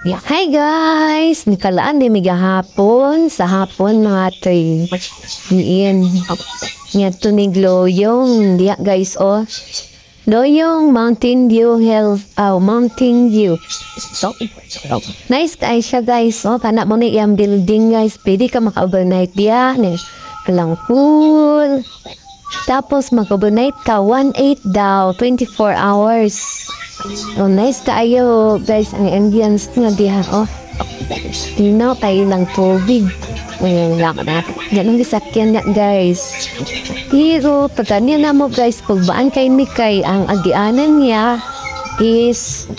Yeah. Hi guys! Nikalaan din hapon. Sa hapon mga tay. Iyan. Nga tunig loyong. Diya guys oh. Loyong Mountain View Health. Mountain View. So, nice guys siya guys. Oh, kana mo ni iyang building guys. Pwede ka maka-overnight diya. Kalang pool. Tapos mag-overnight ka. 1.8 daw. 24 hours. Oh, nice kaayo guys ang ambience nga diha oh. Tinaw tayo ng tubig. Ngayon lang na. Ganun gisakyan nga guys. Pero pagkanya na mo guys, pagbaan kay ni kay ang agianan niya is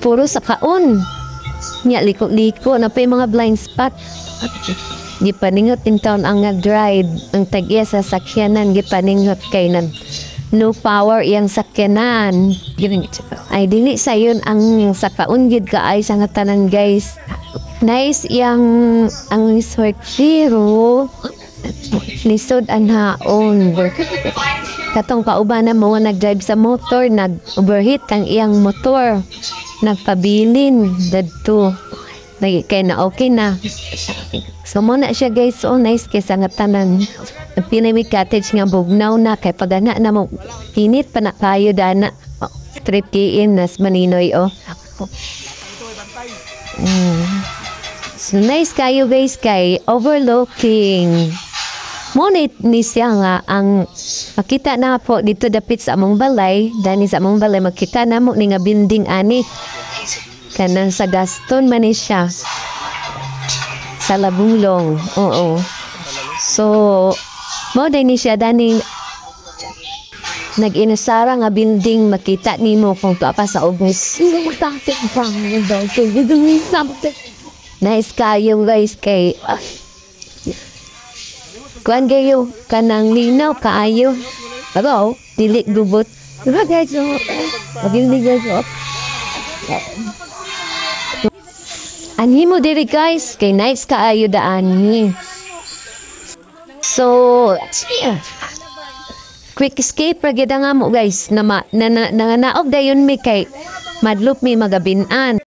puro sa kaon. Nya liko-liko na pa yung mga blind spot. Gipaningot in town ang drive ang tagya sa sakyanan gipaningot kay nag no power iyang sakyanan. Ay dili sayon ang sakaon gid kaay sa nga tanan guys. Nice iyang ang resort pero lisod anhaon. Katong kauban na mo nag-drive sa motor, nag-overheat kang iyang motor. Nagpabilin dadto. Kaya na okay na. So mo na siya guys, so nice kaysa nga tanan. Pinami cottage nga bugnaw na kay pagana na mo hinit pa na kayo dana. Trip kiin nas maninoy oh. So nice kayo guys kay overlooking. Mo ni siya nga ang makita na po dito dapit sa among balay, dani sa among balay makita na mo ni nga building ani. Kanang sa Gaston man ni siya. Sa Labunglong. Oo. So, mo din ni siya dani nag-inasara nga building makita nimo kung tuwa pa sa ubos. Nice kayo guys kay kuan kayo kanang linaw kaayo. Pero dili gubot. Diba guys? Building guys. Anhi mo diri guys kay nice kaayo daan ni. So, quick escape ra gid nga mo guys na naog dayon mi kay madlop mi magabinan.